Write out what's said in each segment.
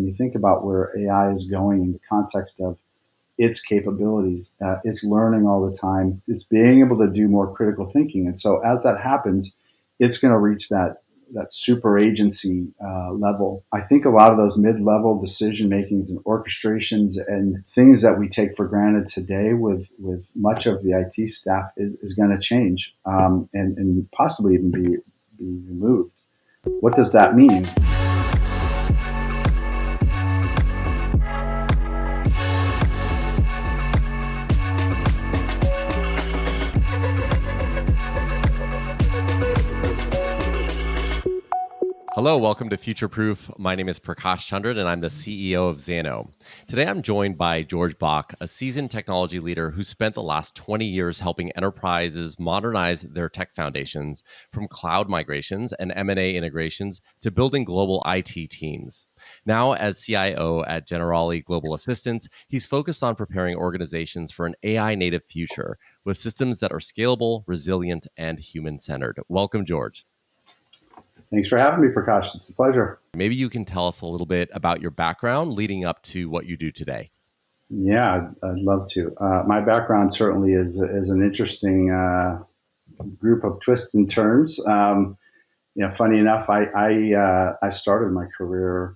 you think about where AI is going in the context of its capabilities, it's learning all the time. It's being able to do more critical thinking. And so as that happens, it's going to reach that super agency level. I think a lot of those mid-level decision makings and orchestrations and things that we take for granted today with much of the IT staff is going to change and possibly even be removed. What does that mean? Hello, welcome to Futureproof. My name is Prakash Chandran, and I'm the CEO of Xano. Today, I'm joined by George Bock, a seasoned technology leader who spent the last 20 years helping enterprises modernize their tech foundations, from cloud migrations and M&A integrations to building global IT teams. Now, as CIO at Generali Global Assistance, he's focused on preparing organizations for an AI-native future with systems that are scalable, resilient, and human-centered. Welcome, George. Thanks for having me, Prakash. It's a pleasure. Maybe you can tell us a little bit about your background leading up to what you do today. Yeah, I'd love to. My background certainly is an interesting group of twists and turns. Funny enough, I started my career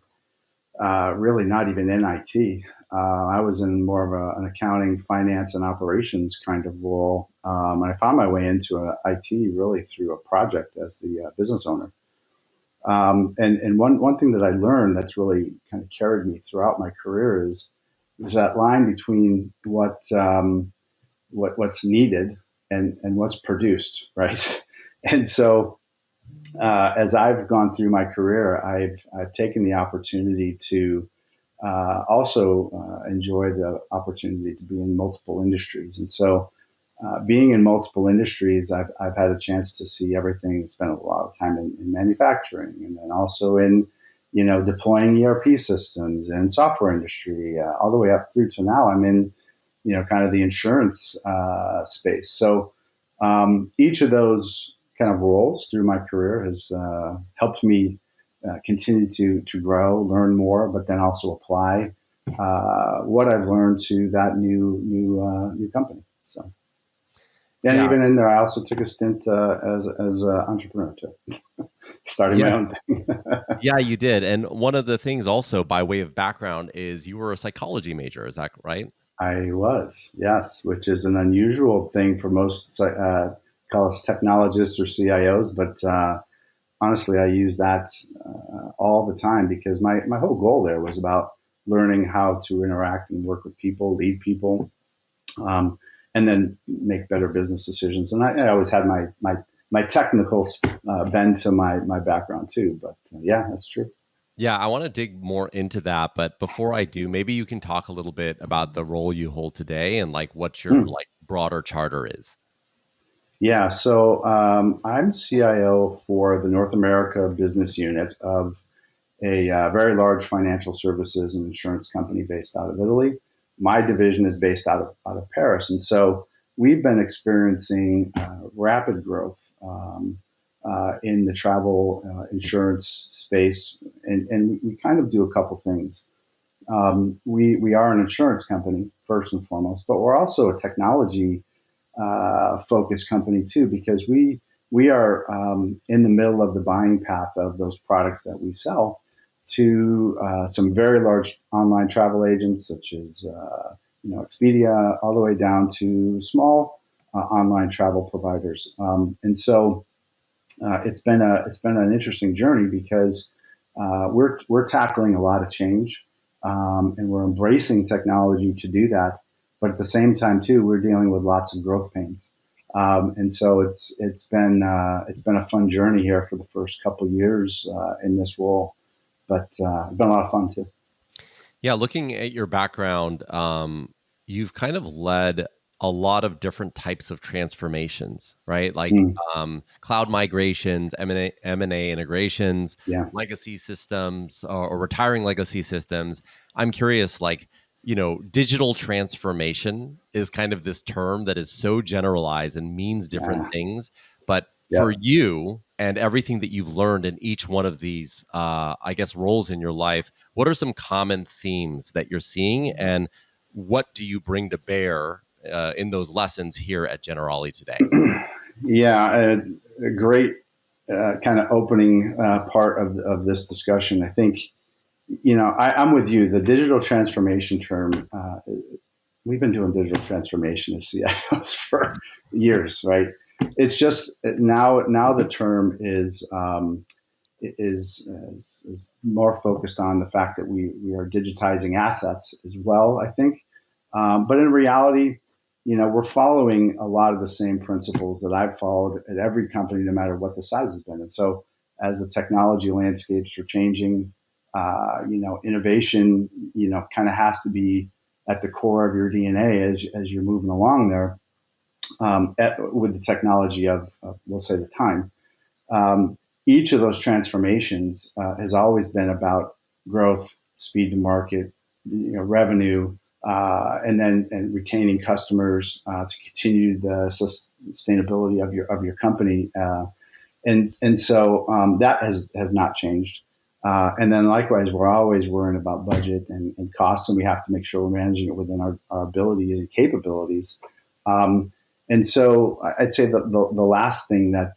really not even in IT. I was in more of an accounting, finance, and operations kind of role. And I found my way into IT really through a project as the business owner. And one thing that I learned that's really kind of carried me throughout my career is that line between what's needed and what's produced, right? And so as I've gone through my career, I've taken the opportunity to also enjoy the opportunity to be in multiple industries, and so. Being in multiple industries, I've had a chance to see everything. Spent a lot of time in manufacturing, and then also in, deploying ERP systems and software industry, all the way up through to now. I'm in, kind of the insurance space. So each of those kind of roles through my career has helped me continue to grow, learn more, but then also apply what I've learned to that new company. So. And Yeah. even in there, I also took a stint as an entrepreneur too, starting my own thing. Yeah, you did. And one of the things also by way of background is you were a psychology major. Is that right? I was, yes, which is an unusual thing for most call us technologists or CIOs. But honestly, I use that all the time because my whole goal there was about learning how to interact and work with people, lead people. And then make better business decisions. And I always had my technical bend to my background too. But yeah, that's true. Yeah, I want to dig more into that. But before I do, maybe you can talk a little bit about the role you hold today and like what your like broader charter is. Yeah, so I'm CIO for the North America business unit of a very large financial services and insurance company based out of Italy. My division is based out of Paris, and so we've been experiencing rapid growth in the travel insurance space, and we kind of do a couple things. We are an insurance company first and foremost, but we're also a technology focused company too, because we are in the middle of the buying path of those products that we sell to some very large online travel agents, such as Expedia, all the way down to small online travel providers. And so it's been an interesting journey because we're tackling a lot of change, and we're embracing technology to do that. But at the same time, too, we're dealing with lots of growth pains. And so it's been a fun journey here for the first couple of years in this role. But it's been a lot of fun too. Yeah, looking at your background, you've kind of led a lot of different types of transformations, right? Like cloud migrations, M&A integrations, Yeah. legacy systems, or retiring legacy systems. I'm curious, like, digital transformation is kind of this term that is so generalized and means different things. But for Yeah. you, and everything that you've learned in each one of these, I guess, roles in your life, what are some common themes that you're seeing, and what do you bring to bear in those lessons here at Generali today? Yeah, a great kind of opening part of this discussion. I think, I'm with you. The digital transformation term, we've been doing digital transformation as CIOs for years, right? It's just now the term is more focused on the fact that we are digitizing assets as well, I think. But in reality, we're following a lot of the same principles that I've followed at every company, no matter what the size has been. And so, as the technology landscapes are changing, innovation, kind of has to be at the core of your DNA as you're moving along there with the technology of, we'll say, the time. Um, each of those transformations has always been about growth, speed to market, revenue, and retaining customers to continue the sustainability of your company. And so that has not changed. And then likewise, we're always worrying about budget and costs, and we have to make sure we're managing it within our abilities and capabilities. And so I'd say the last thing that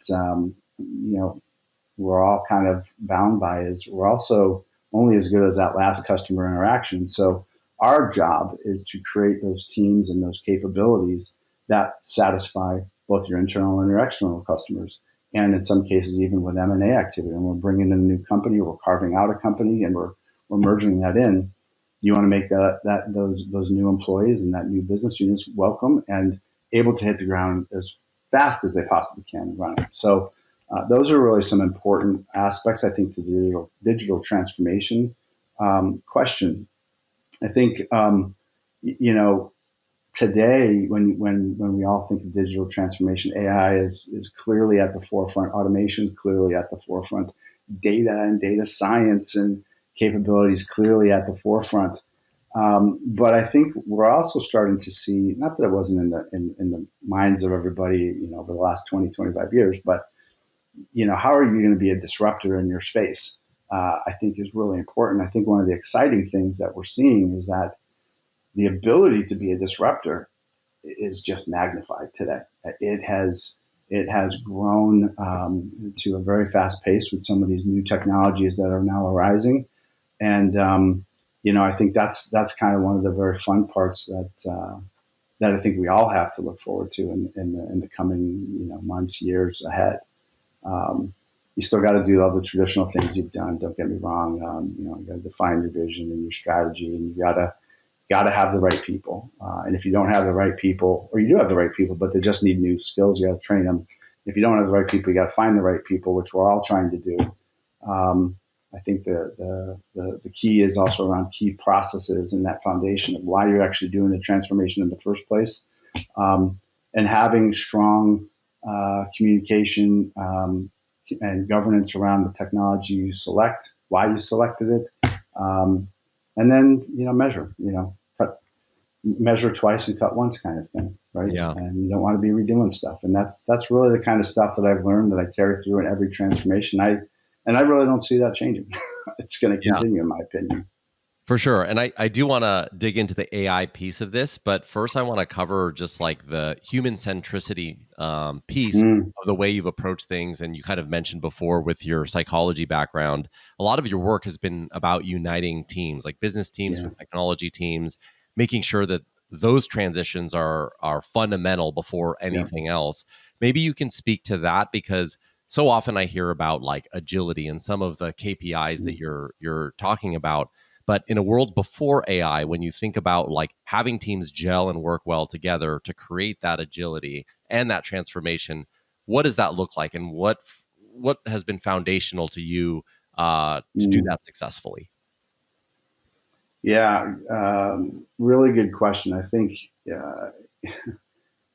we're all kind of bound by is we're also only as good as that last customer interaction. So our job is to create those teams and those capabilities that satisfy both your internal and your external customers. And in some cases, even with M&A activity, and we're bringing in a new company, we're carving out a company, and we're merging that in. You want to make those new employees and that new business units welcome and able to hit the ground as fast as they possibly can running. So those are really some important aspects, I think, to the digital transformation question. I think, today, when we all think of digital transformation, AI is clearly at the forefront. Automation clearly at the forefront. Data and data science and capabilities clearly at the forefront. But I think we're also starting to see, not that it wasn't in the minds of everybody, over the last 20, 25 years, but how are you going to be a disruptor in your space? I think is really important. I think one of the exciting things that we're seeing is that the ability to be a disruptor is just magnified today. It has grown to a very fast pace with some of these new technologies that are now arising, and I think that's kind of one of the very fun parts that I think we all have to look forward to in the coming months, years ahead. You still got to do all the traditional things you've done. Don't get me wrong. You got to define your vision and your strategy, and you got to have the right people. And if you don't have the right people, or you do have the right people, but they just need new skills, you got to train them. If you don't have the right people, you got to find the right people, which we're all trying to do. I think the key is also around key processes and that foundation of why you're actually doing the transformation in the first place, and having strong communication and governance around the technology you select, why you selected it, and then measure. Measure twice and cut once, kind of thing, right? Yeah. And you don't want to be redoing stuff, and that's really the kind of stuff that I've learned that I carry through in every transformation. I really don't see that changing. It's going to continue, in my opinion. For sure. And I do want to dig into the AI piece of this, but first I want to cover just like the human centricity piece of the way you've approached things. And you kind of mentioned before with your psychology background, a lot of your work has been about uniting teams, like business teams with technology teams, making sure that those transitions are fundamental before anything else. Maybe you can speak to that, because so often I hear about like agility and some of the KPIs that you're talking about. But in a world before AI, when you think about like having teams gel and work well together to create that agility and that transformation, what does that look like, and what has been foundational to you to do that successfully? Yeah, really good question. I think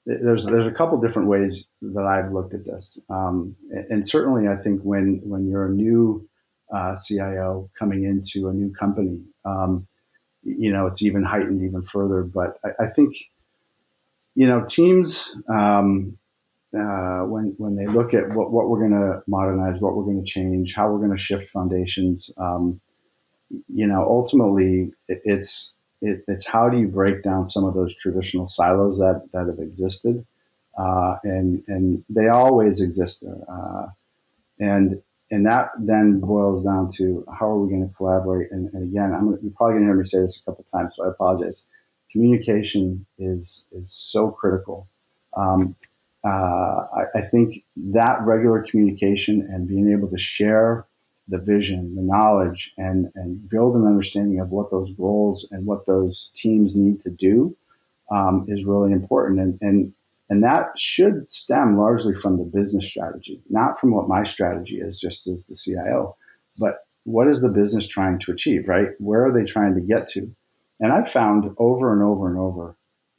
there's a couple different ways that I've looked at this, and certainly I think when you're a new CIO coming into a new company, it's even heightened even further. But I think teams when they look at what we're going to modernize, what we're going to change, how we're going to shift foundations, ultimately it's how do you break down some of those traditional silos that have existed, and they always exist there, and that then boils down to how are we going to collaborate. And again, you're probably going to hear me say this a couple of times, so I apologize. Communication is so critical. I think that regular communication and being able to share the vision, the knowledge, and build an understanding of what those goals and what those teams need to do is really important. And that should stem largely from the business strategy, not from what my strategy is, just as the CIO, but what is the business trying to achieve, right? Where are they trying to get to? And I've found over and over and over,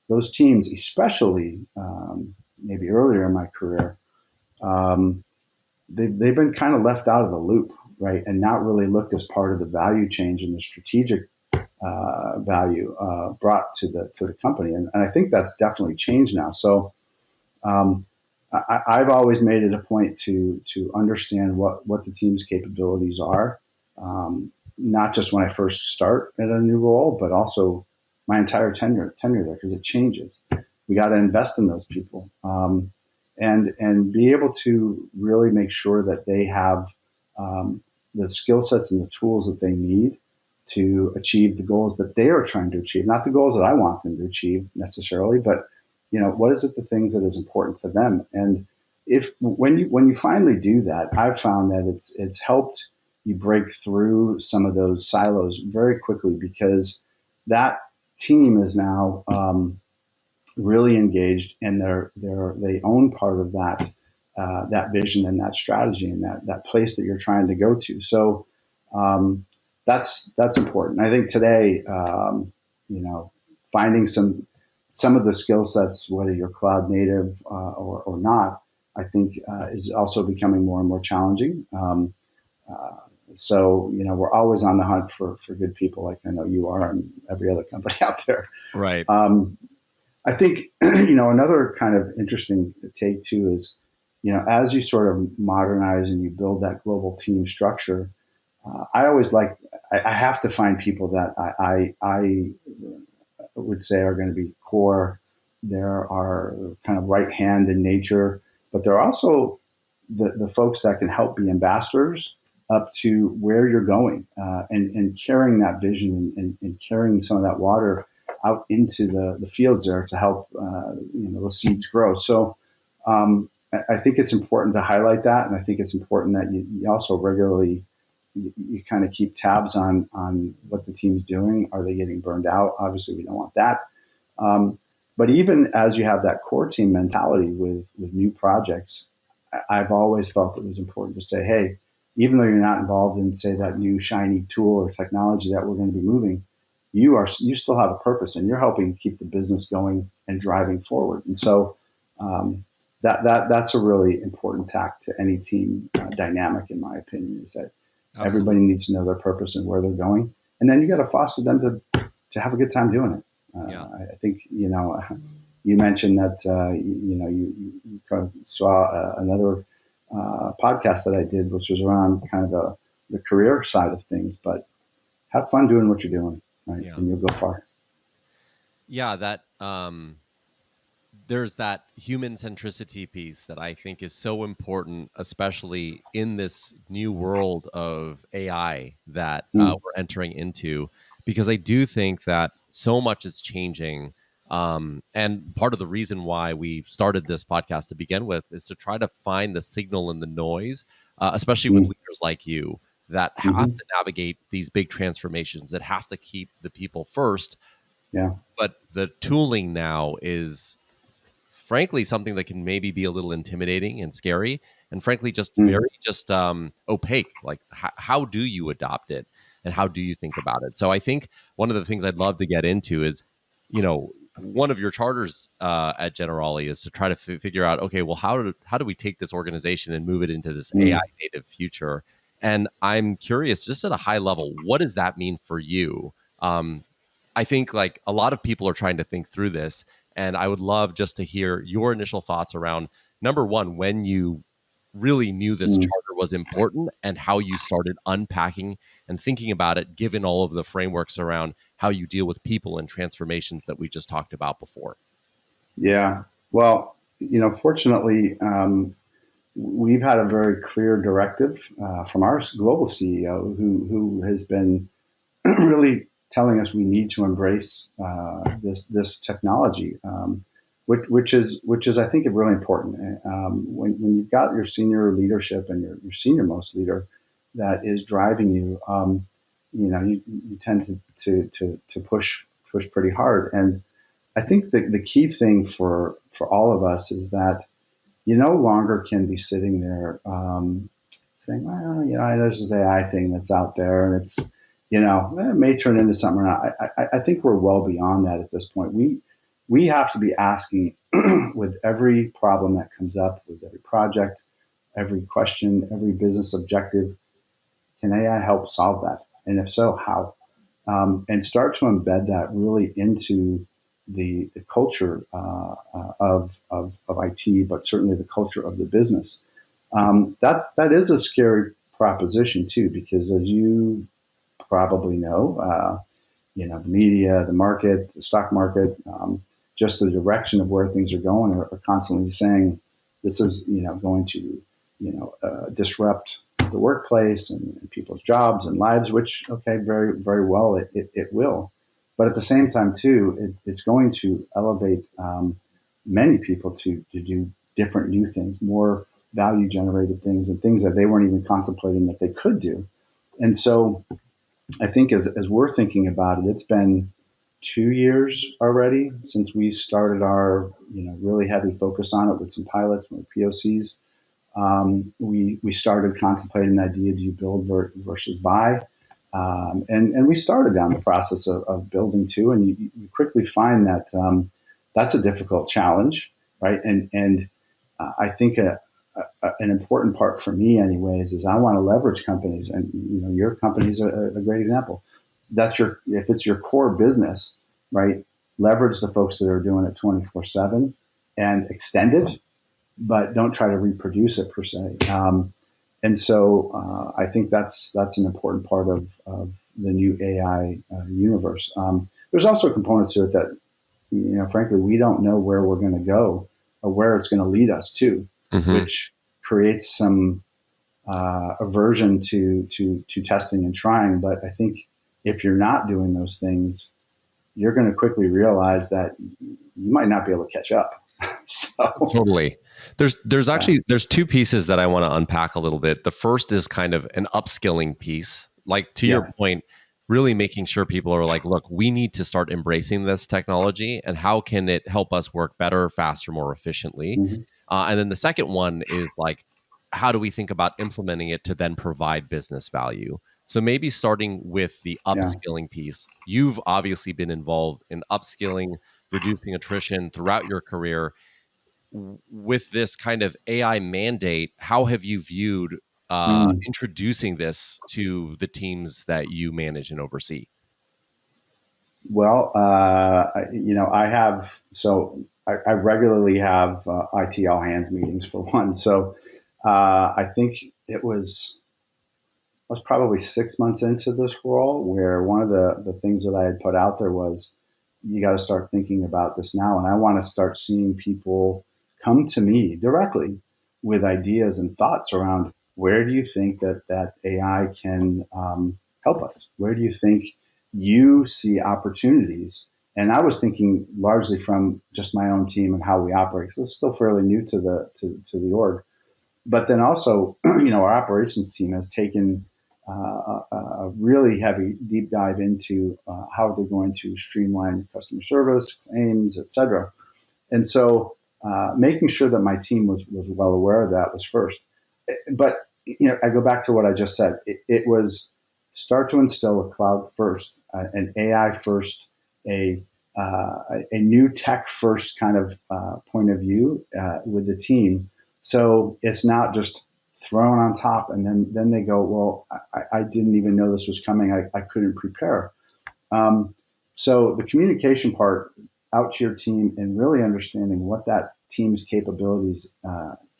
those teams, especially maybe earlier in my career, um, they've been kind of left out of the loop, right? And not really looked as part of the value change and the strategic value brought to the company. And I think that's definitely changed now. So um, I've always made it a point to understand what the team's capabilities are, not just when I first start at a new role, but also my entire tenure there, because it changes. We got to invest in those people, and be able to really make sure that they have the skill sets and the tools that they need to achieve the goals that they are trying to achieve, not the goals that I want them to achieve necessarily, but what is it, the things that is important to them. And if when you finally do that, I've found that it's helped you break through some of those silos very quickly, because that team is now really engaged, and they own part of that vision and that strategy and that place that you're trying to go to. So that's important. I think today, finding some of the skill sets, whether you're cloud native or not, I think is also becoming more and more challenging. Uh, so we're always on the hunt for good people, like I know you are, and every other company out there. Right. I think another kind of interesting take too is as you sort of modernize and you build that global team structure. I always I have to find people that I would say are going to be core. There are kind of right hand in nature, but there are also the folks that can help be ambassadors up to where you're going, and carrying that vision, and carrying some of that water out into the fields there to help those seeds grow. So I think it's important to highlight that, and I think it's important that you also regularly you kind of keep tabs on what the team's doing. Are they getting burned out? Obviously, we don't want that. Um, but even as you have that core team mentality with new projects, I've always felt it was important to say, hey, even though you're not involved in, say, that new shiny tool or technology that we're going to be moving, you still have a purpose, and you're helping keep the business going and driving forward. And so that's a really important tack to any team dynamic, in my opinion, is that everybody Absolutely. needs to know their purpose and where they're going, and then you got to foster them to have a good time doing it. Yeah. I think you mentioned that you kind of saw another podcast that I did, which was around kind of the career side of things. But have fun doing what you're doing, right? Yeah. And you'll go far. Yeah. That there's that human centricity piece that I think is so important, especially in this new world of AI that Mm, we're entering into, because I do think that so much is changing. And part of the reason why we started this podcast to begin with is to try to find the signal in the noise, especially with mm, leaders like you that have hmm to navigate these big transformations, that have to keep the people first. Yeah. But the tooling now is frankly something that can maybe be a little intimidating and scary, and frankly just Mm, very just opaque. Like how do you adopt it, and how do you think about it? So I think one of the things I'd love to get into is, one of your charters at Generali is to try to figure out, okay, well, how do we take this organization and move it into this AI mm, native future? And I'm curious, just at a high level, what does that mean for you? I think like a lot of people are trying to think through this, and I would love just to hear your initial thoughts around number one, when you really knew this Mm. charter was important and how you started unpacking and thinking about it, given all of the frameworks around how you deal with people and transformations that we just talked about before. Yeah. Well, fortunately, we've had a very clear directive from our global CEO, who has been really telling us we need to embrace this technology, which is I think really important. When you've got your senior leadership and your senior most leader that is driving you, you tend to push pretty hard. And I think the key thing for all of us is that you no longer can be sitting there saying, well, there's this AI thing that's out there, and it may turn into something or not. I think we're well beyond that at this point. We have to be asking with every problem that comes up, with every project, every question, every business objective, can AI help solve that? And if so, how? And start to embed that really into the culture of IT, but certainly the culture of the business. That is a scary proposition too, because as you probably know, the media, the market, the stock market, just the direction of where things are going are constantly saying this is going to disrupt the workplace and people's jobs and lives, which okay, very very well it will, but at the same time too, it's going to elevate many people to do different new things, more value generated things, and things that they weren't even contemplating that they could do. And so I think as we're thinking about it, it's been 2 years already since we started our really heavy focus on it with some pilots and POCs. We started contemplating the idea: do you build versus buy? And we started down the process of building too, and you quickly find that that's a difficult challenge, right? And I think an important part for me, anyways, is I want to leverage companies, and your company is a great example. If it's your core business, right? Leverage the folks that are doing it 24/7 and extend it, but don't try to reproduce it per se. And so I think that's an important part of the new AI universe. There's also components to it that, frankly, we don't know where we're going to go or where it's going to lead us to, which creates some aversion to testing and trying. But I think if you're not doing those things, you're going to quickly realize that you might not be able to catch up. So Totally. There's two pieces that I want to unpack a little bit. The first is kind of an upskilling piece. Like to your point, really making sure people are like, look, we need to start embracing this technology, and how can it help us work better, faster, more efficiently? Mm-hmm. And then the second one is like, how do we think about implementing it to then provide business value? So maybe starting with the Yeah. upskilling piece. You've obviously been involved in upskilling, reducing attrition throughout your career. With this kind of AI mandate, how have you viewed Mm. introducing this to the teams that you manage and oversee? Well, I have, so I regularly have IT all hands meetings for one. So I think I was probably 6 months into this role, where one of the things that I had put out there was, you got to start thinking about this now. And I want to start seeing people come to me directly with ideas and thoughts around, where do you think that AI can help us? Where do you think you see opportunities? And I was thinking largely from just my own team and how we operate. So it's still fairly new to the org. But then also, our operations team has taken a really heavy deep dive into how they're going to streamline customer service, claims, et cetera. And so making sure that my team was well aware of that was first. But I go back to what I just said. It was start to instill a cloud first, an AI first, a new tech first kind of point of view with the team. So it's not just thrown on top, and then they go, well, I didn't even know this was coming. I couldn't prepare. So the communication part out to your team and really understanding what that team's capabilities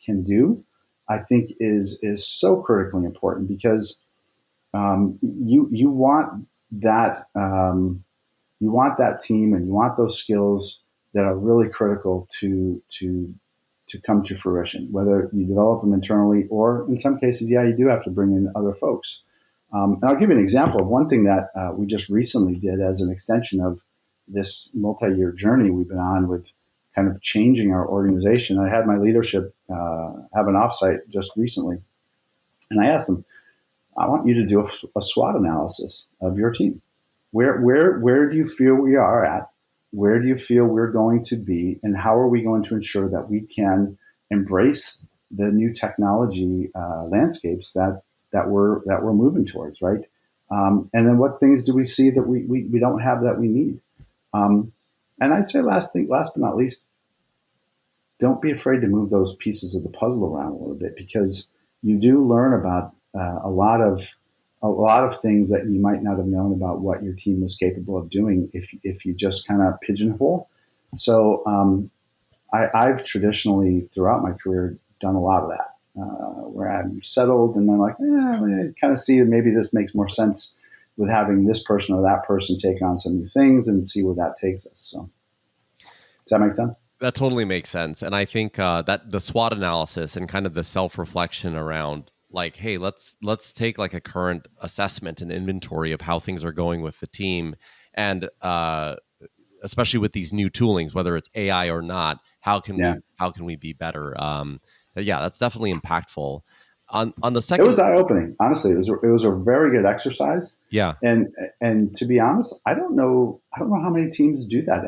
can do, I think is so critically important because you want that you want that team and you want those skills that are really critical to come to fruition. Whether you develop them internally or in some cases, yeah, you do have to bring in other folks. And I'll give you an example of one thing that we just recently did as an extension of this multi-year journey we've been on with kind of changing our organization. I had my leadership have an offsite just recently, and I asked them, I want you to do a SWOT analysis of your team. Where do you feel we are at? Where do you feel we're going to be? And how are we going to ensure that we can embrace the new technology landscapes that we're moving towards, right? And then what things do we see that we don't have that we need? And I'd say last but not least, don't be afraid to move those pieces of the puzzle around a little bit because you do learn about a lot of things that you might not have known about what your team was capable of doing if you just kind of pigeonhole. So I've traditionally throughout my career done a lot of that, where I'm settled and then like, I kind of see that maybe this makes more sense with having this person or that person take on some new things and see where that takes us. So does that make sense? That totally makes sense. And I think that the SWOT analysis and kind of the self-reflection around like, hey, let's take like a current assessment and inventory of how things are going with the team. And especially with these new toolings, whether it's AI or not, Yeah. how can we be better? Yeah, that's definitely impactful. On the It second, was eye-opening. Honestly, it was a very good exercise. yeah, And to be honest, I don't know how many teams do that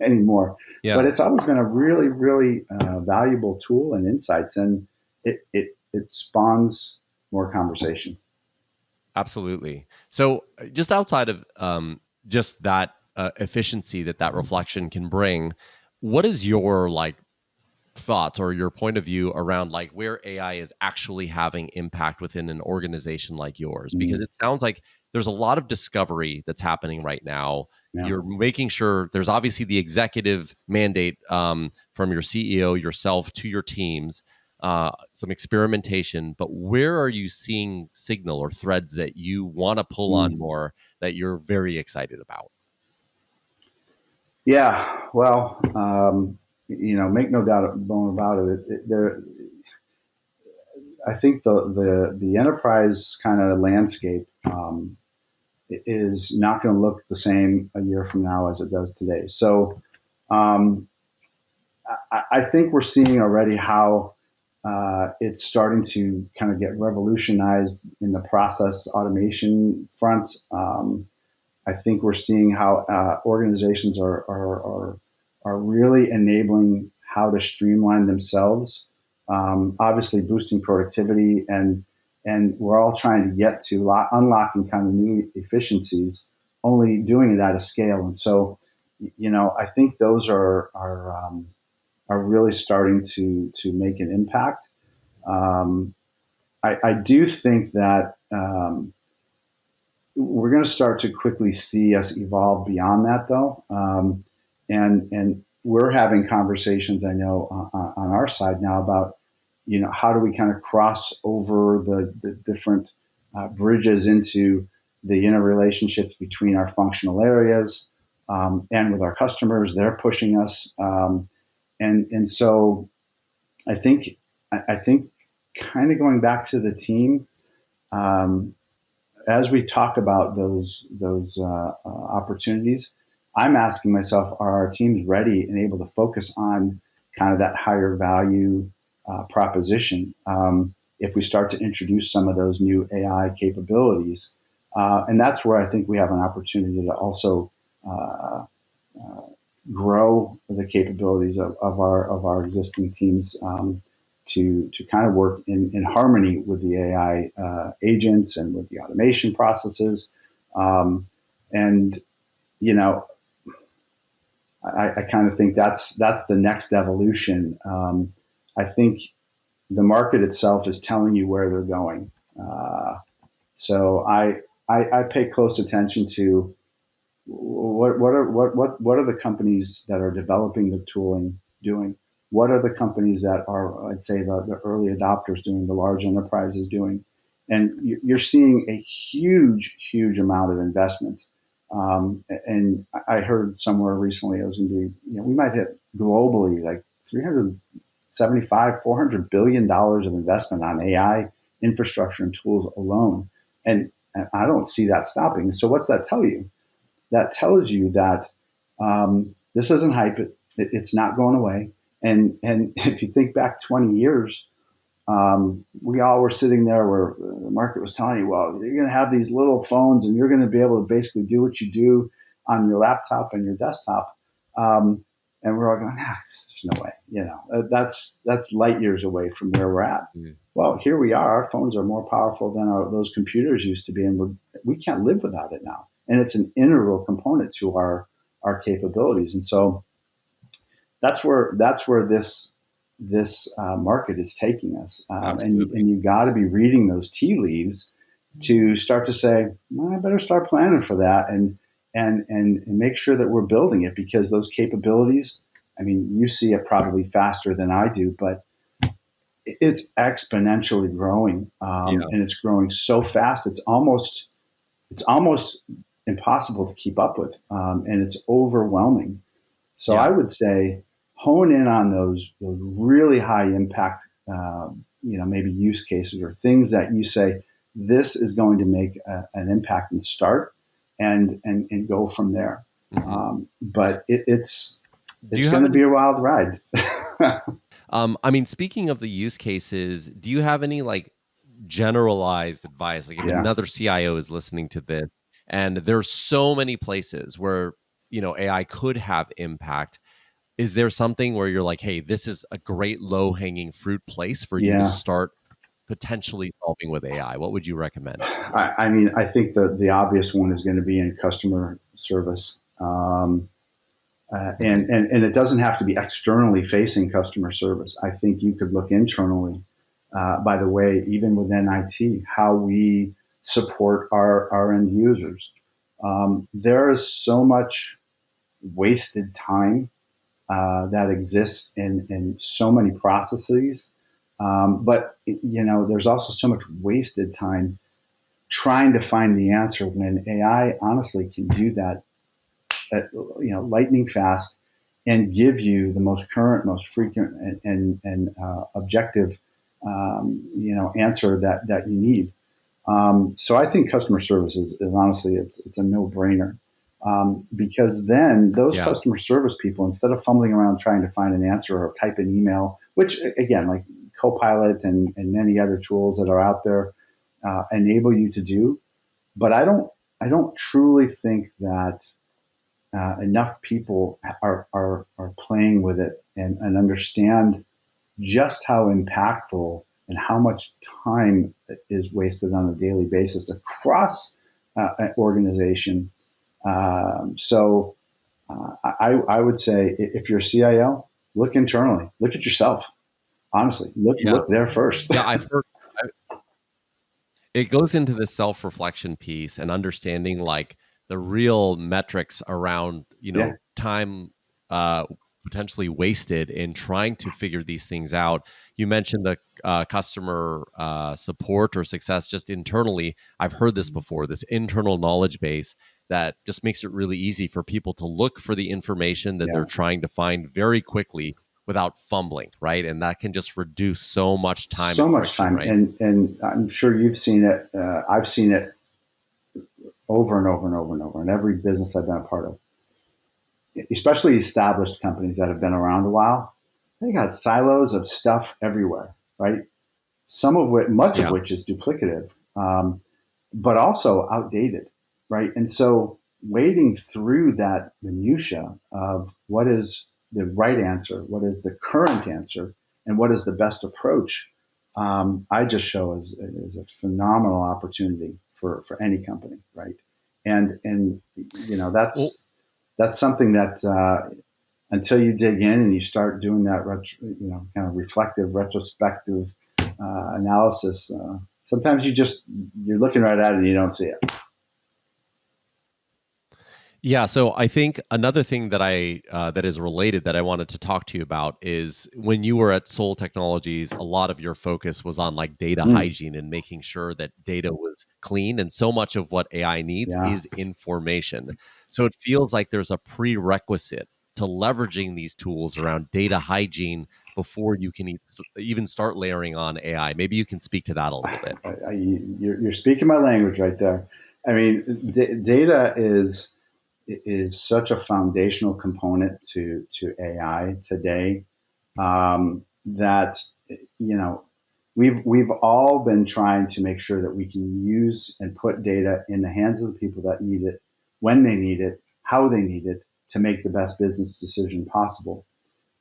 anymore. But yeah. it's always been a really, really valuable tool and insights, and it spawns more conversation. Absolutely. So, just outside of just that efficiency that reflection can bring, what is your like thoughts or your point of view around like where AI is actually having impact within an organization like yours? Because Mm, it sounds like there's a lot of discovery that's happening right now. yeah. You're making sure there's obviously the executive mandate from your CEO, yourself to your teams, some experimentation. But where are you seeing signal or threads that you want to pull on Mm. more that you're very excited about? Yeah. Well, make no doubt bone about it. I think the enterprise kind of landscape is not going to look the same a year from now as it does today. So um, I think we're seeing already how it's starting to kind of get revolutionized in the process automation front. I think we're seeing how organizations are really enabling how to streamline themselves, obviously boosting productivity, and we're all trying to get to unlocking kind of new efficiencies, only doing it at a scale. And so, I think those are really starting to make an impact. Um, I do think that we're going to start to quickly see us evolve beyond that, though, and we're having conversations. I know on our side now about how do we kind of cross over the different bridges into the interrelationships between our functional areas and with our customers. They're pushing us, and so I think kind of going back to the team, um, as we talk about those opportunities, I'm asking myself, are our teams ready and able to focus on kind of that higher value proposition if we start to introduce some of those new AI capabilities? And that's where I think we have an opportunity to also uh, uh, grow the capabilities of our existing teams to kind of work in harmony with the AI agents and with the automation processes. Um, and you know, I kind of think that's the next evolution. I think the market itself is telling you where they're going. So I pay close attention to what are the companies that are developing the tooling doing? What are the companies that are, I'd say, the early adopters doing, the large enterprises doing? And you're seeing a huge amount of investment. And I heard somewhere recently it was going to be, we might hit globally like 375, $400 billion of investment on AI infrastructure and tools alone. And I don't see that stopping. So what's that tell you? That tells you that this isn't hype. It's not going away. And if you think back 20 years, we all were sitting there where the market was telling you, well, you're going to have these little phones and you're going to be able to basically do what you do on your laptop and your desktop. And we're all going, there's no way, that's light years away from where we're at. Mm. Well, here we are. Our phones are more powerful than those computers used to be, and we can't live without it now. And it's an integral component to our capabilities. And so that's where this market is taking us. And you got to be reading those tea leaves to start to say, well, I better start planning for that and make sure that we're building it, because those capabilities, I mean, you see it probably faster than I do, but it's exponentially growing. And it's growing so fast. It's almost impossible to keep up with. And it's overwhelming. So I would say hone in on those really high impact, maybe use cases or things that you say, this is going to make an impact and start and go from there. Mm-hmm. But it's going to be a wild ride. I mean, speaking of the use cases, do you have any like generalized advice? Like if another CIO is listening to this, and there's so many places where, AI could have impact, is there something where you're like, hey, this is a great low-hanging fruit place for you to start potentially solving with AI? What would you recommend? I mean, I think the obvious one is going to be in customer service. And it doesn't have to be externally facing customer service. I think you could look internally, by the way, even within IT, how we support our end users. There is so much wasted time that exists in so many processes. But, there's also so much wasted time trying to find the answer when AI honestly can do that at, lightning fast and give you the most current, most frequent and objective, answer that you need. So I think customer service is honestly, it's a no-brainer. Because then those customer service people, instead of fumbling around trying to find an answer or type an email, which again, like Copilot and many other tools that are out there, enable you to do. But I don't truly think that enough people are playing with it and understand just how impactful and how much time is wasted on a daily basis across an organization. So I would say if you're a CIO, look internally, look at yourself. Honestly, look there first. Yeah, I've heard. It goes into the self-reflection piece and understanding like the real metrics around, time potentially wasted in trying to figure these things out. You mentioned the customer support or success just internally. I've heard this before, this internal knowledge base that just makes it really easy for people to look for the information that they're trying to find very quickly without fumbling, right? And that can just reduce so much time. So much time, right? And I'm sure you've seen it. I've seen it over and over and over and over in every business I've been a part of. Especially established companies that have been around a while, they got silos of stuff everywhere, right? Much of which is duplicative, but also outdated, right? And so wading through that minutia of what is the right answer, what is the current answer, and what is the best approach, I just show as a phenomenal opportunity for any company, right? And that's something that until you dig in and you start doing that, kind of reflective, retrospective analysis, sometimes you're looking right at it and you don't see it. Yeah, so I think another thing that that is related that I wanted to talk to you about is when you were at Soul Technologies, a lot of your focus was on like data Mm, hygiene and making sure that data was clean. And so much of what AI needs yeah, is information. So it feels like there's a prerequisite to leveraging these tools around data hygiene before you can even start layering on AI. Maybe you can speak to that a little bit. you're speaking my language right there. I mean, data is such a foundational component to AI today, that you know we've all been trying to make sure that we can use and put data in the hands of the people that need it, when they need it, how they need it, to make the best business decision possible.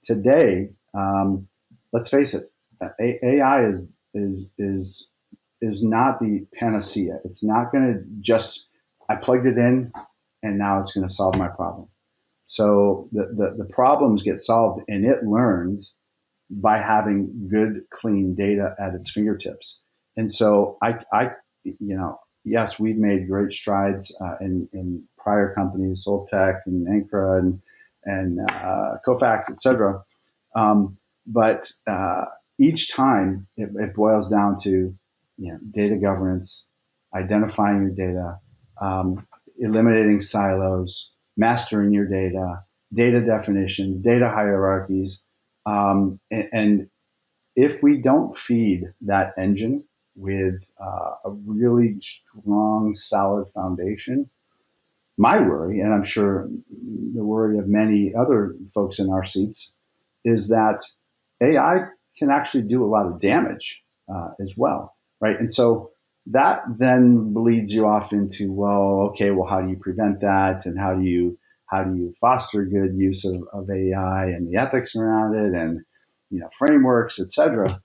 Today, let's face it, AI is not the panacea. It's not going to just I plugged it in and now it's going to solve my problem. So the problems get solved and it learns by having good, clean data at its fingertips. And so yes, we've made great strides in prior companies, Soltech and Ancra and Kofax, et cetera. But each time it boils down to data governance, identifying your data, eliminating silos, mastering your data, data definitions, data hierarchies, and if we don't feed that engine with a really strong, solid foundation, my worry, and I'm sure the worry of many other folks in our seats, is that AI can actually do a lot of damage as well, right? And so that then bleeds you off into, well, okay, well, how do you prevent that, and how do you foster good use of AI and the ethics around it, and frameworks, et cetera.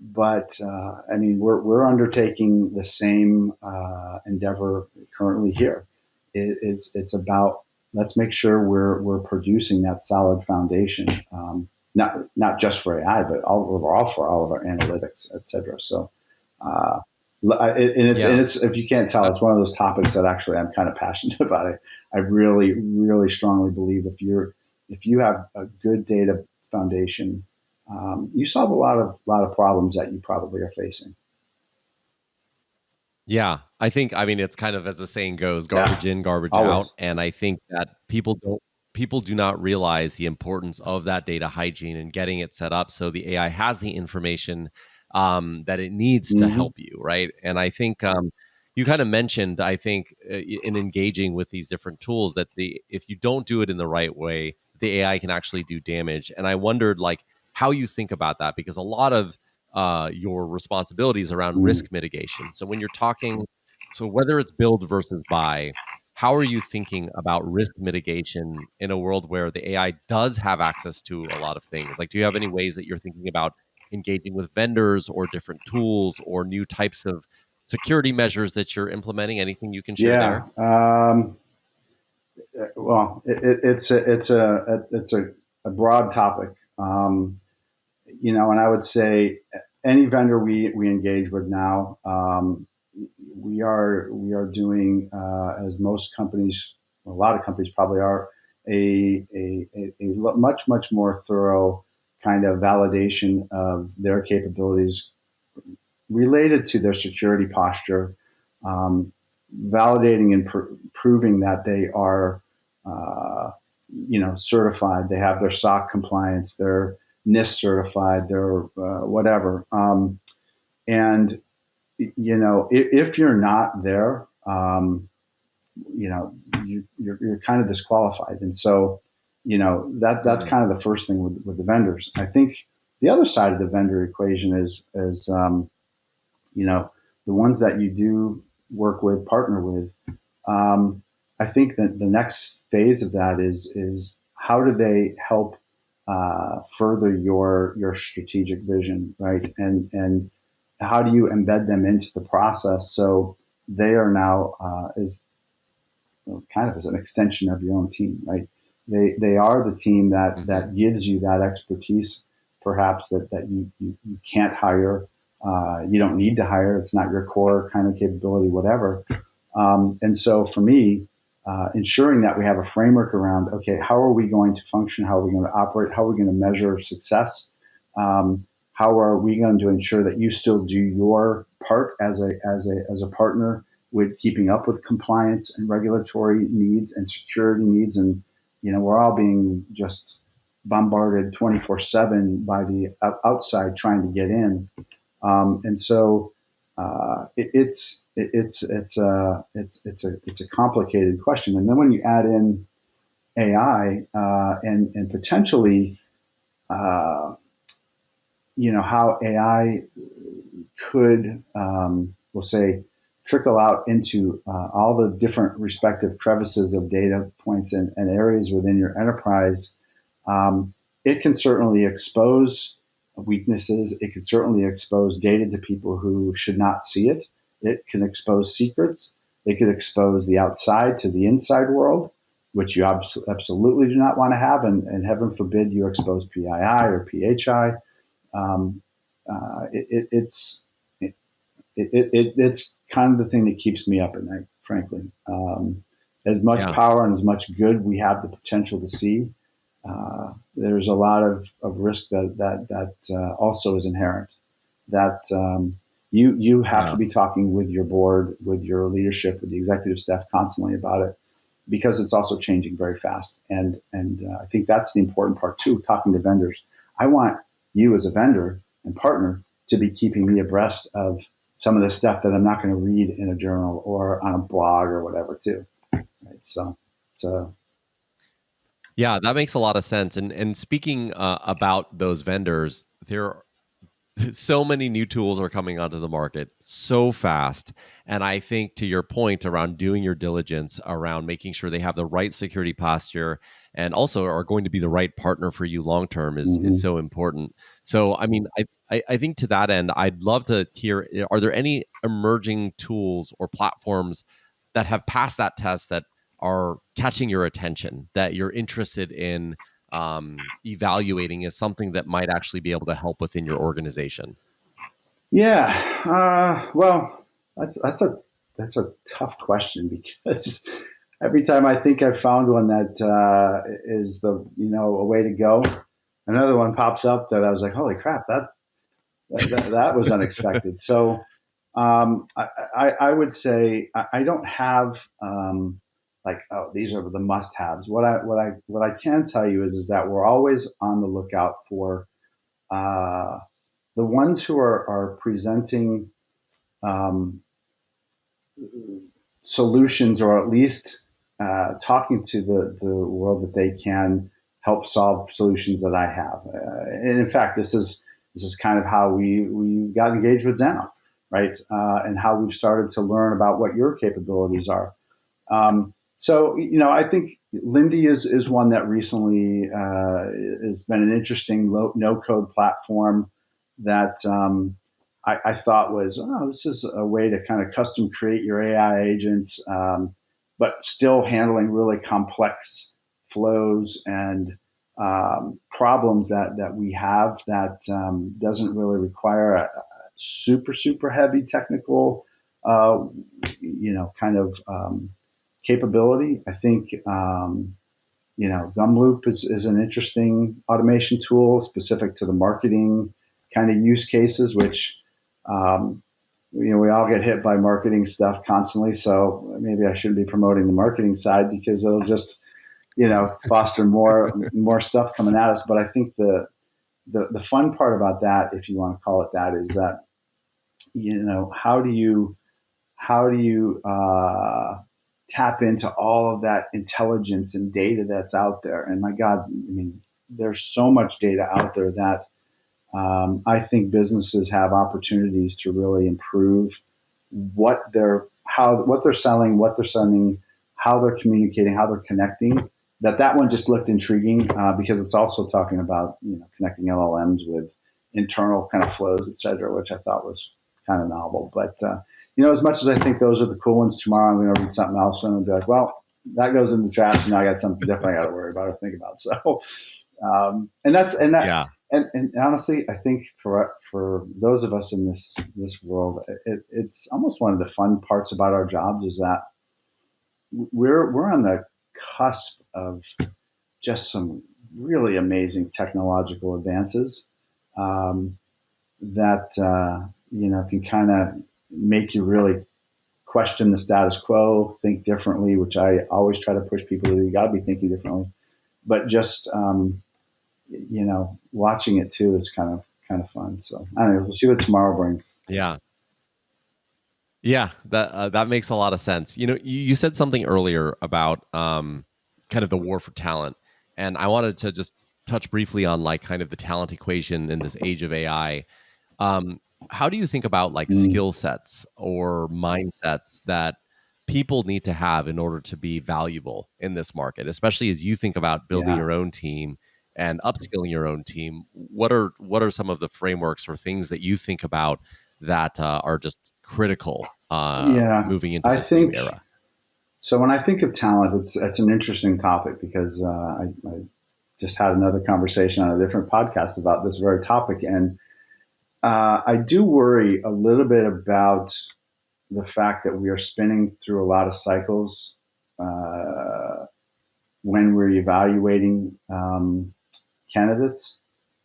But I mean, we're undertaking the same endeavor currently here. It's about, let's make sure we're producing that solid foundation, not just for AI, but overall for all of our analytics, et cetera. So, Yeah. it's if you can't tell, it's one of those topics that actually I'm kind of passionate about. I really really strongly believe if you have a good data foundation, you solve a lot of problems that you probably are facing. Yeah, I mean, it's kind of as the saying goes, Yeah, garbage in, garbage out. always. And I think that people do not realize the importance of that data hygiene and getting it set up so the AI has the information that it needs to Hmm. help you, right? And I think you kind of mentioned, I think, in engaging with these different tools, that the if you don't do it in the right way, the AI can actually do damage. And I wondered, like, how you think about that, because a lot of your responsibilities around Mm. risk mitigation. So when you're talking, so whether it's build versus buy, how are you thinking about risk mitigation in a world where the AI does have access to a lot of things? Like, do you have any ways that you're thinking about engaging with vendors or different tools or new types of security measures that you're implementing? Anything you can share Yeah. there? Well, it's a broad topic. And I would say any vendor we engage with now, we are doing, as most companies, a lot of companies probably are, a much more thorough kind of validation of their capabilities related to their security posture, um, validating and proving that they are, uh, certified. They have their SOC compliance, they're NIST certified, they're whatever. And if you're not there, you know, you're kind of disqualified. And so, that's Mm, kind of the first thing with the vendors. I think the other side of the vendor equation is you know, the ones that you do work with, partner with. Um, I think that the next phase of that is how do they help further your strategic vision, right? And how do you embed them into the process so they are now as kind of as an extension of your own team, right? They are the team that mhm. gives you that expertise, perhaps that you can't hire, you don't need to hire. It's not your core kind of capability, whatever. And so for me, ensuring that we have a framework around, okay, how are we going to function? How are we going to operate? How are we going to measure success? How are we going to ensure that you still do your part as a partner with keeping up with compliance and regulatory needs and security needs? And, we're all being just bombarded 24/7 by the outside trying to get in. And so it's a complicated question. And then when you add in AI and potentially, how AI could, we'll say, trickle out into all the different respective crevices of data points and areas within your enterprise, it can certainly expose weaknesses. It can certainly expose data to people who should not see it. It can expose secrets. It could expose the outside to the inside world, which you absolutely do not want to have. And heaven forbid you expose PII or PHI. It's kind of the thing that keeps me up at night, frankly. As much power and as much good we have the potential to see, there's a lot of risk that also is inherent. That you have to be talking with your board, with your leadership, with the executive staff constantly about it, because it's also changing very fast. And I think that's the important part too. Talking to vendors, I want you as a vendor and partner to be keeping me abreast of some of the stuff that I'm not going to read in a journal or on a blog or whatever too. Right? So. Yeah, that makes a lot of sense. And speaking about those vendors, there so many new tools are coming onto the market so fast. And I think to your point around doing your diligence around making sure they have the right security posture and also are going to be the right partner for you long term is so important. So, I mean, I think to that end, I'd love to hear, are there any emerging tools or platforms that have passed that test that are catching your attention, that you're interested in evaluating as something that might actually be able to help within your organization? Yeah, well, that's a tough question because every time I think I've found one that is a way to go, another one pops up that I was like, holy crap, that was unexpected. So I would say I don't have like, oh, these are the must-haves. What I can tell you is that we're always on the lookout for the ones who are presenting um, solutions, or at least talking to the world that they can help solve solutions that I have. And in fact, this is kind of how we got engaged with Xano, right? And how we've started to learn about what your capabilities are. So, I think Lindy is one that recently has been an interesting no-code platform that I thought was, this is a way to kind of custom create your AI agents, but still handling really complex flows and problems that we have that doesn't really require a super heavy technical, kind of capability. I think, Gumloop is an interesting automation tool specific to the marketing kind of use cases, which, we all get hit by marketing stuff constantly. So maybe I shouldn't be promoting the marketing side because it'll just, foster more stuff coming at us. But I think the fun part about that, if you want to call it that, is that, how do you tap into all of that intelligence and data that's out there? And my God, I mean, there's so much data out there that I think businesses have opportunities to really improve what they're selling, what they're sending, how they're communicating, how they're connecting. That one just looked intriguing because it's also talking about connecting LLMs with internal kind of flows, et cetera, which I thought was kind of novel. But as much as I think those are the cool ones, tomorrow I'm going to read something else and I'll be like, well, that goes in the trash, and now I got something different I got to worry about or think about. So, and honestly, I think for those of us in this world, it's almost one of the fun parts about our jobs is that we're on the cusp of just some really amazing technological advances um, that can kind of make you really question the status quo, think differently, which I always try to push people to do. You got to be thinking differently, but just watching it too is kind of fun. So I don't know. We'll see what tomorrow brings. Yeah. Yeah, that makes a lot of sense. You said something earlier about kind of the war for talent, and I wanted to just touch briefly on like kind of the talent equation in this age of AI. Um, how do you think about like Mm, skill sets or mindsets that people need to have in order to be valuable in this market, especially as you think about building yeah, your own team and upskilling your own team? What are some of the frameworks or things that you think about that are just critical yeah. moving into I this new think era? so. When I think of talent, it's an interesting topic because I just had another conversation on a different podcast about this very topic, and I do worry a little bit about the fact that we are spinning through a lot of cycles uh, when we're evaluating candidates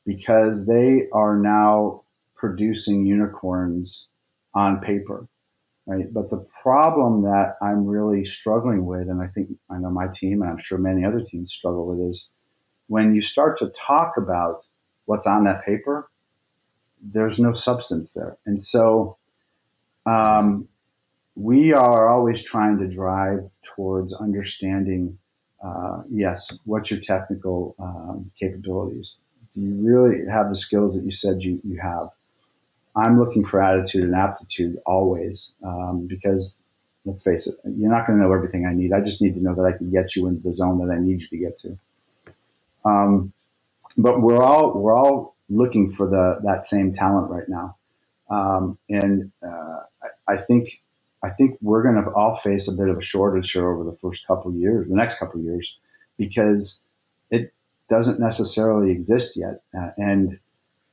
because they are now producing unicorns on paper, right? But the problem that I'm really struggling with, and I know my team, and I'm sure many other teams struggle with, is when you start to talk about what's on that paper, there's no substance there. And so Mm, um, we are always trying to drive towards understanding, yes, what's your technical capabilities? Do you really have the skills that you said you have? I'm looking for attitude and aptitude always because let's face it, you're not going to know everything I need. I just need to know that I can get you into the zone that I need you to get to. Um, but we're all looking for that same talent right now. And I think we're going to all face a bit of a shortage here over the first couple of years, the next couple of years, because it doesn't necessarily exist yet. And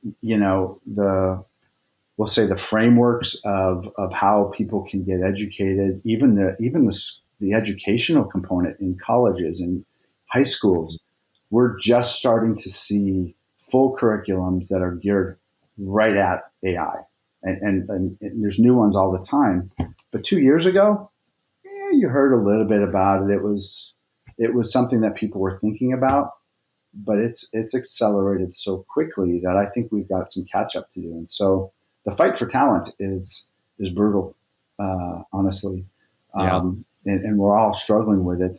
the we'll say the frameworks of how people can get educated, even the educational component in colleges and high schools, we're just starting to see full curriculums that are geared right at AI, and there's new ones all the time. But 2 years ago, you heard a little bit about it. It was something that people were thinking about, but it's accelerated so quickly that I think we've got some catch up to do. And so the fight for talent is brutal, honestly, yeah. and we're all struggling with it.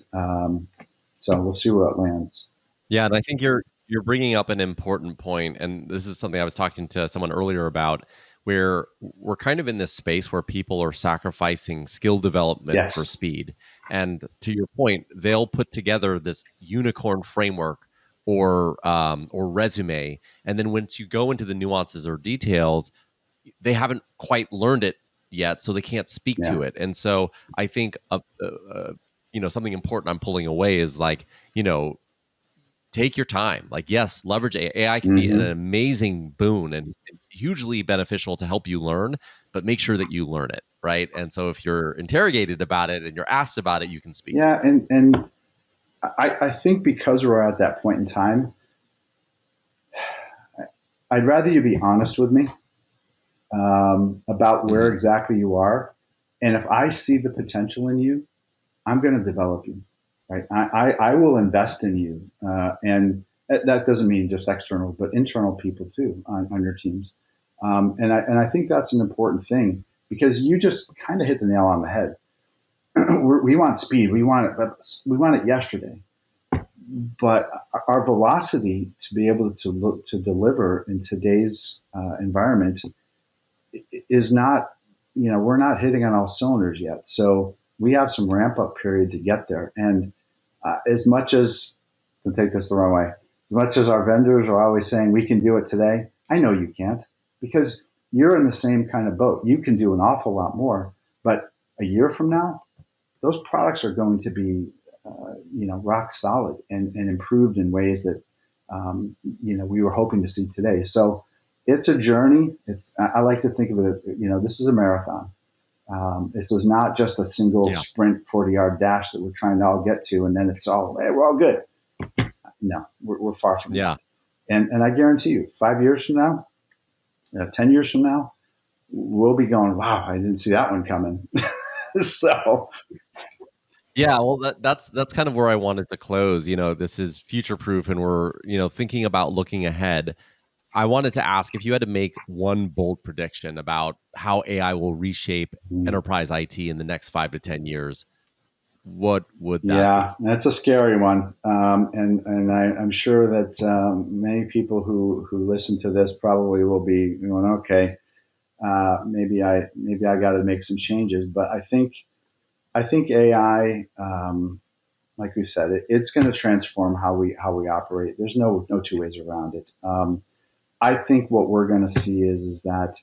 So we'll see where it lands. Yeah, and I think you're bringing up an important point, and this is something I was talking to someone earlier about, where we're kind of in this space where people are sacrificing skill development for Yes. speed. And to your point, they'll put together this unicorn framework or resume, and then once you go into the nuances or details, they haven't quite learned it yet, so they can't speak Yeah. to it. And so I think something important I'm pulling away is like, take your time. Like, yes, leverage AI can be an Mm-hmm. amazing boon and hugely beneficial to help you learn, but make sure that you learn it, right? And so if you're interrogated about it and you're asked about it, you can speak to Yeah, it. and I think because we're at that point in time, I'd rather you be honest with me about where Hmm. exactly you are, and if I see the potential in you, I'm going to develop you, right? I will invest in you, and that doesn't mean just external, but internal people too on your teams. And I think that's an important thing because you just kind of hit the nail on the head. We want speed, we want it, but we want it yesterday. But our velocity to be able to look to deliver in today's environment is not, we're not hitting on all cylinders yet. So we have some ramp up period to get there. And as much as, don't take this the wrong way, as much as our vendors are always saying we can do it today, I know you can't because you're in the same kind of boat. You can do an awful lot more, but a year from now, those products are going to be, rock solid and improved in ways that, we were hoping to see today. So it's a journey. I like to think of it, this is a marathon. This is not just a single Yeah. sprint 40-yard dash that we're trying to all get to, and then it's all, hey, we're all good. No, we're far from that. Yeah. And I guarantee you, 5 years from now, 10 years from now, we'll be going, wow, I didn't see that one coming. So, Yeah, well, that's kind of where I wanted to close. This is future proof, and we're thinking about looking ahead. I wanted to ask if you had to make one bold prediction about how AI will reshape enterprise IT in the next 5 to 10 years. What would that yeah, be? that's a scary one. And I'm sure that many people who listen to this probably will be going, okay, maybe I got to make some changes. But I think AI, like we said, it's going to transform how we operate. There's no two ways around it. I think what we're going to see is that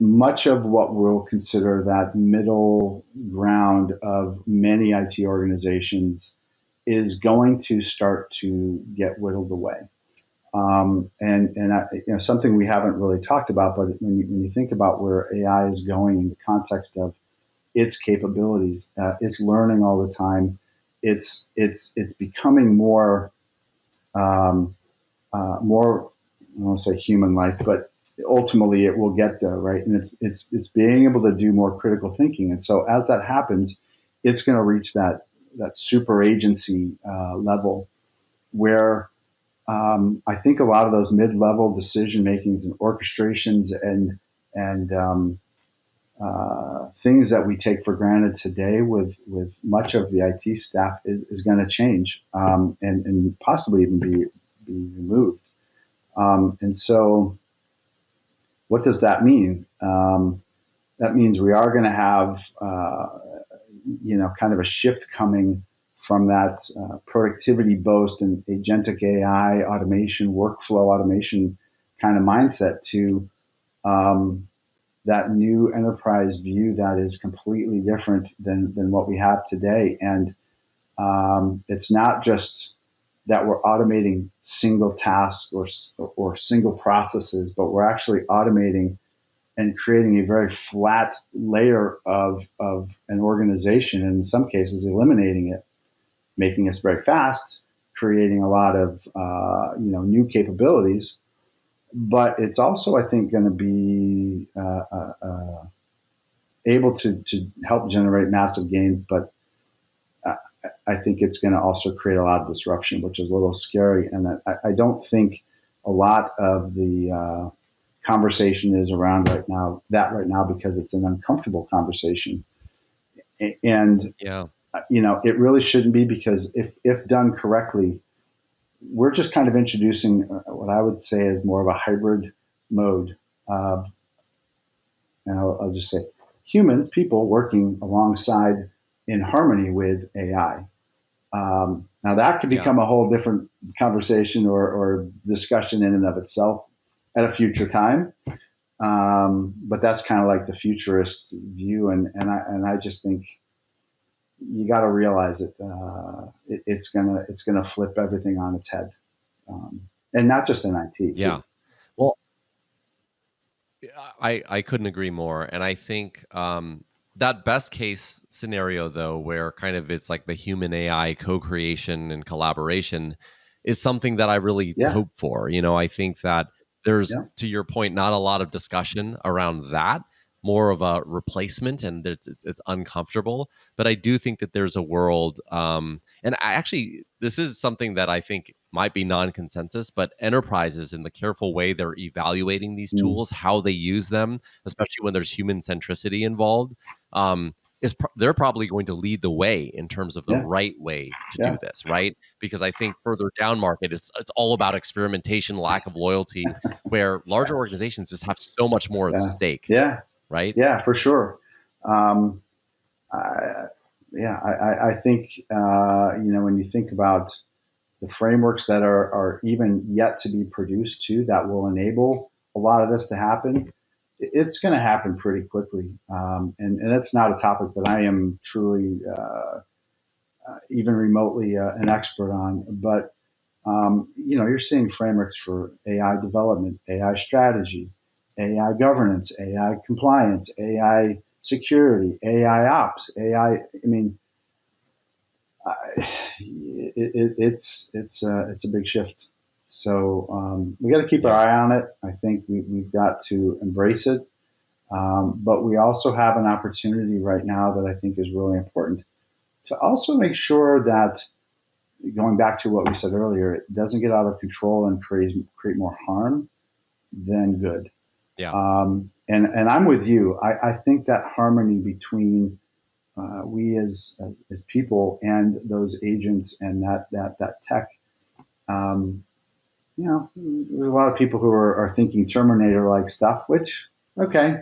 much of what we'll consider that middle ground of many IT organizations is going to start to get whittled away. And something we haven't really talked about, but when you think about where AI is going in the context of its capabilities, it's learning all the time. It's becoming more I don't want to say human-like, but ultimately it will get there, right? And it's being able to do more critical thinking. And so as that happens, it's going to reach that super agency level where I think a lot of those mid-level decision makings and orchestrations and things that we take for granted today with much of the IT staff is going to change and possibly even be removed. And so, what does that mean? That means we are going to have, kind of a shift coming from that productivity boast and agentic AI automation, workflow automation kind of mindset to that new enterprise view that is completely different than what we have today. And it's not just that we're automating single tasks or single processes, but we're actually automating and creating a very flat layer of an organization, and in some cases eliminating it, making us very fast, creating a lot of new capabilities. But it's also, I think, going to be able to help generate massive gains, but I think it's going to also create a lot of disruption, which is a little scary. And I don't think a lot of the conversation is around right now because it's an uncomfortable conversation. And, Yeah. it really shouldn't be, because if done correctly, we're just kind of introducing what I would say is more of a hybrid mode of, and I'll just say, humans, people working alongside in harmony with AI. Now that could Yeah. become a whole different conversation or discussion in and of itself at a future time. But that's kind of like the futurist view, and I just think you got to realize it's gonna flip everything on its head, and not just in IT Yeah. too. Well, I couldn't agree more. And I think that best case scenario, though, where kind of it's like the human AI co creation and collaboration, is something that I really Yeah, hope for. I think that there's, yeah, to your point, not a lot of discussion around that, more of a replacement, and it's uncomfortable. But I do think that there's a world, and I actually, this is something that I think might be non-consensus, but enterprises, in the careful way they're evaluating these mm, tools, how they use them, especially when there's human centricity involved, they're probably going to lead the way in terms of the yeah, right way to do yeah. this, right? Because I think further down market, it's all about experimentation, lack of loyalty, where larger Yes, organizations just have so much more at yeah, stake, yeah, right? yeah, for sure. Um, I, yeah, I think when you think about the frameworks that are even yet to be produced too, that will enable a lot of this to happen, it's going to happen pretty quickly. And that's not a topic that I am truly even remotely an expert on. But you're seeing frameworks for AI development, AI strategy, AI governance, AI compliance, AI security, AI ops, AI. I mean, it's a big shift. So we got to keep our Yeah. eye on it. I think we've got to embrace it. But we also have an opportunity right now that I think is really important to also make sure that, going back to what we said earlier, it doesn't get out of control and create more harm than good. Yeah. And I'm with you. I think that harmony between we as people and those agents and that tech, um, there's a lot of people who are thinking Terminator-like stuff, which, okay,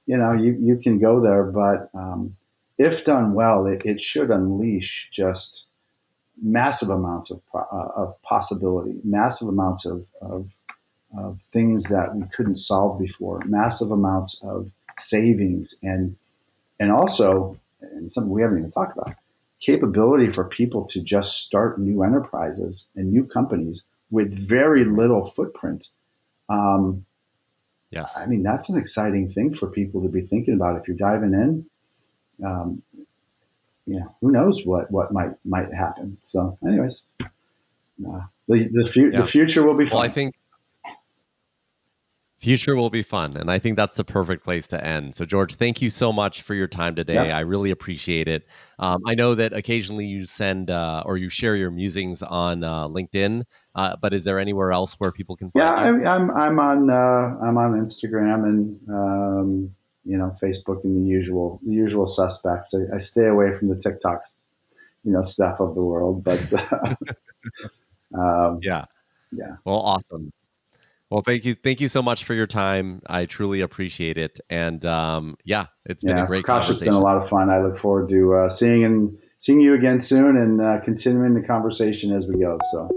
you can go there, but if done well, it should unleash just massive amounts of possibility, massive amounts of things that we couldn't solve before, massive amounts of savings, and also, and something we haven't even talked about, capability for people to just start new enterprises and new companies with very little footprint. Yes. I mean, that's an exciting thing for people to be thinking about if you're diving in. Um, who knows what might happen. So, anyways, the Yeah. future will be Well, I fun. think future will be fun. And I think that's the perfect place to end. So, George, thank you so much for your time today. I Yep. really appreciate it. I know that occasionally you send or you share your musings on LinkedIn, but is there anywhere else where people can Yeah, find you? I'm on Instagram and Facebook and the usual suspects. I stay away from the TikToks, stuff of the world, but um, Yeah. yeah. Well, awesome. Well, thank you. Thank you so much for your time. I truly appreciate it. And yeah, it's been a Yeah, great Prakash, it's been a conversation. lot of fun. I look forward to seeing you again soon and continuing the conversation as we go. So.